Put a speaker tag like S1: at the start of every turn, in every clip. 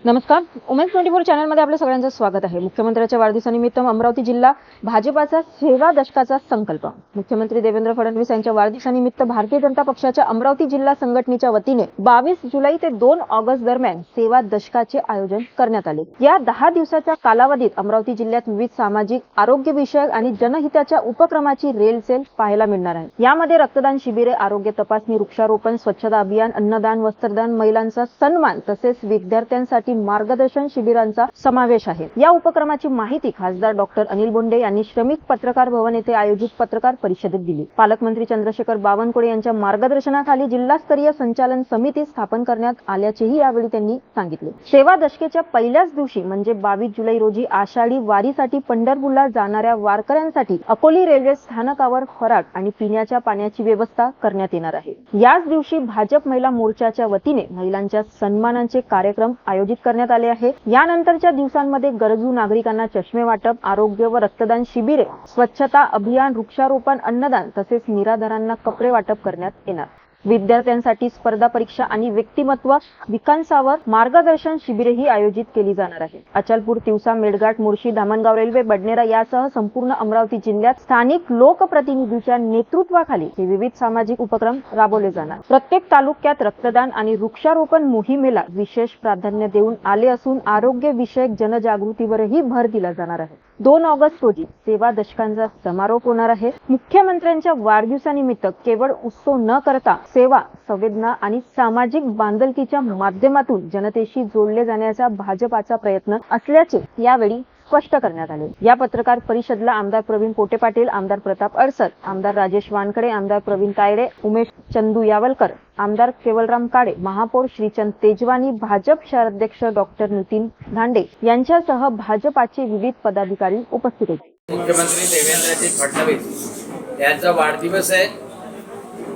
S1: नमस्कार. उमेश 24 चॅनलमध्ये आपल्या सगळ्यांचं स्वागत आहे. मुख्यमंत्र्यांच्या वाढदिवसानिमित्त अमरावती जिल्हा भाजपाचा सेवा दशकाचा संकल्प. मुख्यमंत्री देवेंद्र फडणवीस यांच्या वाढदिवसानिमित्त भारतीय जनता पक्षाच्या अमरावती जिल्हा संघटनेच्या वतीने 22 जुलै ते 2 ऑगस्ट दरम्यान सेवा दशकाचे आयोजन करण्यात आले. या 10 दिवसाच्या कालावधीत अमरावती जिल्ह्यात विविध सामाजिक, आरोग्य विषयक आणि जनहिताच्या उपक्रमाची रेलचेल पाहायला मिळणार आहे. यामध्ये रक्तदान शिबिरे, आरोग्य तपासणी, वृक्षारोपण, स्वच्छता अभियान, अन्नदान, वस्त्रदान, महिलांचा सन्मान तसेच विद्यार्थ्यांसाठी मार्गदर्शन शिबिरांचा समावेश आहे. या उपक्रमाची माहिती खासदार डॉक्टर अनिल बोंडे यांनी श्रमिक पत्रकार भवन येथे आयोजित पत्रकार परिषदेत दिली. पालकमंत्री चंद्रशेखर बावनकुळे यांच्या मार्गदर्शनाखाली जिल्हास्तरीय संचालन समिती स्थापन करण्यात आल्याचेही यावेळी त्यांनी सांगितले. सेवा दशकेच्या पहिल्याच दिवशी म्हणजे 22 जुलै रोजी आषाढी वारीसाठी पंढरपूरला जाणाऱ्या वारकऱ्यांसाठी अकोली रेल्वे स्थानकावर फराळ आणि पिण्याच्या पाण्याची व्यवस्था करण्यात येणार आहे. याच दिवशी भाजप महिला मोर्चाच्या वतीने महिलांच्या सन्मानाचे कार्यक्रम आयोजित करण्यात आले आहे. यानंतरच्या दिवसांमध्ये गरजू नागरिकांना चष्मे वाटप, आरोग्य व रक्तदान शिबिरे, स्वच्छता अभियान, वृक्षारोपण, अन्नदान तसेच निराधारांना कपडे वाटप करण्यात येणार. विद्यार्थ्यांसाठी स्पर्धा परीक्षा आणि व्यक्तिमत्व विकासावर मार्गदर्शन शिबिरेही आयोजित केली जाणार आहे. अचलपूर, तिवसा, मेळघाट, मुळशी, धामणगाव रेल्वे, बडनेरा यासह संपूर्ण अमरावती जिल्ह्यात स्थानिक लोकप्रतिनिधींच्या नेतृत्वाखाली हे विविध सामाजिक उपक्रम राबवले जाणार. प्रत्येक तालुक्यात रक्तदान आणि वृक्षारोपण मोहिमेला विशेष प्राधान्य देऊन आले असून आरोग्य विषयक जनजागृतीवरही भर दिला जाणार आहे. 2 ऑगस्ट रोजी सेवा दशकांचा समारोप होणार आहे. मुख्यमंत्र्यांच्या वाढदिवसानिमित्त केवळ उत्सव न करता सेवा, संवेदना आणि सामाजिक बांधिलकीच्या माध्यमातून जनतेशी जोडले जाण्याचा भाजपाचा प्रयत्न असल्याचे यावेळी स्पष्ट करण्यात आले. या पत्रकार परिषदेला आमदार प्रवीण पोटे पाटील, आमदार प्रताप अडसर, आमदार राजेश वानखडे, आमदार प्रवीण तायडे, उमेश चंदू यावलकर, आमदार केवलराम काळे, महापौर श्रीचंद तेजवानी, भाजप शहराध्यक्ष डॉक्टर नितीन धांडे यांच्यासह भाजपाचे विविध पदाधिकारी उपस्थित होते.
S2: मुख्यमंत्री देवेंद्रजी फडणवीस यांचा वाढदिवस आहे.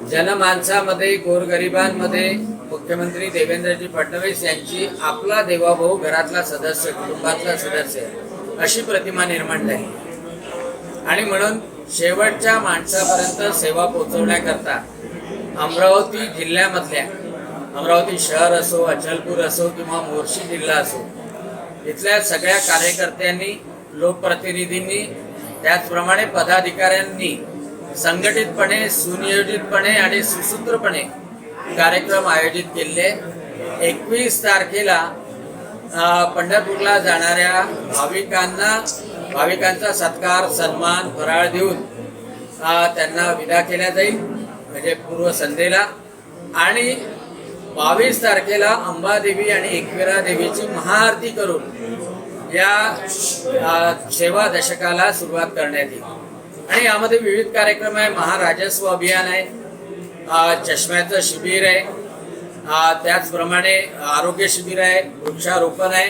S2: जनमानसामध्ये, गोरगरिबांमध्ये मुख्यमंत्री देवेंद्रजी फडणवीस यांची आपला देवाभाऊ, घरातला सदस्य, कुटुंबातला सदस्य अशी प्रतिमा निर्माण झाली आणि म्हणून शेवटच्या माणसापर्यंत सेवा पोहोचवण्याकरता अमरावती जिल्ह्यामधल्या, अमरावती शहर असो, अचलपूर असो किंवा मोर्शी जिल्हा असो, इथल्या सगळ्या कार्यकर्त्यांनी, लोकप्रतिनिधींनी, त्याचप्रमाणे पदाधिकाऱ्यांनी संघटितपणे, सुनियोजितपणे आणि सुसूत्रपणे कार्यक्रम आयोजित केले. 21 तारखेला पंढरपूरला जाणाऱ्या भाविकांचा सत्कार, सन्मान, फराळ देऊन त्यांना विदा केल्या जाईल म्हणजे पूर्व संध्येला. आणि 22 तारखेला अंबादेवी आणि एकविरा देवीची महाआरती करून या सेवा दशकाला सुरुवात करण्यात येईल. आणि यामध्ये विविध कार्यक्रम आहे. महाराजस्व अभियान आहे, चष्म्याचं शिबिर आहे, त्याचप्रमाणे आरोग्य शिबिर आहे, वृक्षारोपण आहे,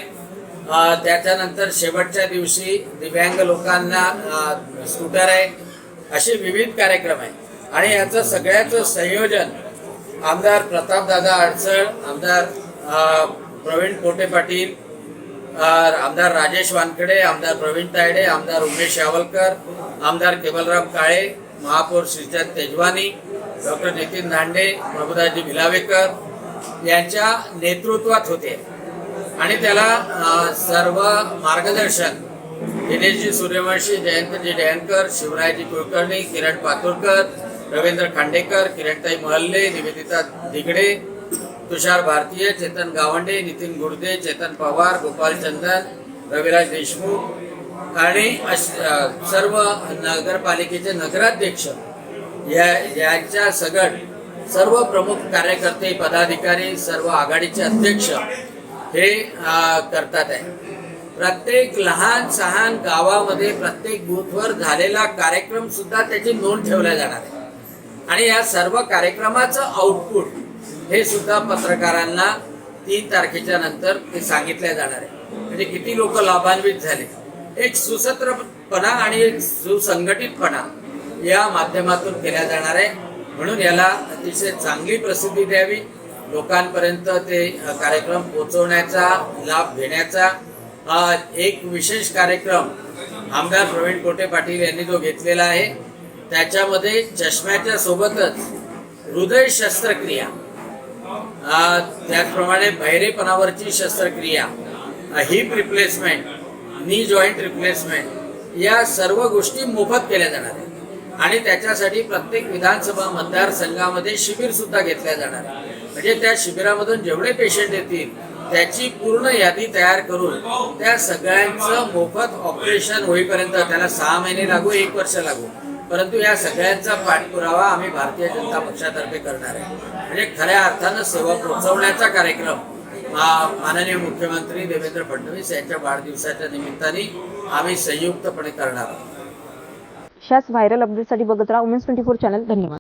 S2: त्याच्यानंतर शेवटच्या दिवशी दिव्यांग लोकांना स्कूटर आहे, असे विविध कार्यक्रम आहे. आणि याचं सगळ्याचं संयोजन आमदार प्रतापदादा अडसळ, आमदार प्रवीण पोटे पाटील, आमदार राजेश वानखडे, आमदार प्रवीण तायडे, आमदार उमेश यावलकर, आमदार केवलराम काळे, महापौर श्रीचंद तेजवानी, डॉक्टर नितीन धांडे, प्रभुदासजी भिलावेकर यांच्या नेतृत्वात होते. आणि त्याला सर्व मार्गदर्शन दिनेशजी सूर्यवंशी, जयंतजी जयंकर, शिवरायजी कुलकर्णी, किरण पातुरकर, रवींद्र खांडेकर, किरणताई महल्ले, निवेदिता दिगडे, तुषार भारतीय, चेतन गावंडे, नितीन गुडदे, चेतन पवार, गोपाल चंदन, रविराज देशमुख आणि सर्व नगरपालिकेचे नगराध्यक्ष यांच्या सगट सर्व प्रमुख कार्यकर्ते, पदाधिकारी, सर्व आघाडीचे अध्यक्ष हे करतात आहे. प्रत्येक लहान सहान गावामध्ये प्रत्येक बूथवर झालेला कार्यक्रम सुद्धा त्याची नोंद ठेवल्या जाणार आहे. आणि या सर्व कार्यक्रमाचं आउटपुट हे सुद्धा पत्रकारांना 3 तारखेच्या नंतर ते सांगितले जाणार आहे. म्हणजे किती लोक लाभान्वित झाले. एक सुसूत्रपणा आणि एक सुसंघटितपणा या माध्यमातून केल्या जाणार आहे. म्हणून याला अतिशय चांगली प्रसिद्धी द्यावी, लोकांपर्यंत ते कार्यक्रम पोहोचवण्याचा, लाभ घेण्याचा एक विशेष कार्यक्रम आमदार प्रवीण पोटे पाटील यांनी जो घेतलेला आहे, त्याच्यामध्ये चष्म्याच्या सोबतच हृदय शस्त्रक्रिया, त्याचप्रमाणे बहिरेपणावरची शस्त्रक्रिया हिप रिप्लेसमेंट, नी जॉईंट रिप्लेसमेंट या सर्व गोष्टी मोफत केल्या जाणार आहेत. आणि त्याच्यासाठी प्रत्येक विधानसभा मतदारसंघामध्ये शिबिर सुद्धा घेतल्या जाणार आहे. म्हणजे त्या शिबिरामधून जेवढे पेशंट येतील त्याची पूर्ण यादी तयार करून त्या सगळ्यांचं मोफत ऑपरेशन होईपर्यंत, त्याला 6 महिने लागू, 1 वर्ष लागू, परंतु या सगळ्यांचा पाठपुरावा आम्ही भारतीय जनता पक्षातर्फे करणार आहे. म्हणजे खऱ्या अर्थानं सेवा पोहोचवण्याचा कार्यक्रम माननीय मुख्यमंत्री देवेंद्र फडणवीस यांच्या वाढदिवसाच्या निमित्ताने आम्ही संयुक्तपणे करणार आहोत.
S1: अशाच व्हायरल अपडेटसाठी बघत राहा वुमेन्स 24 चॅनल. धन्यवाद.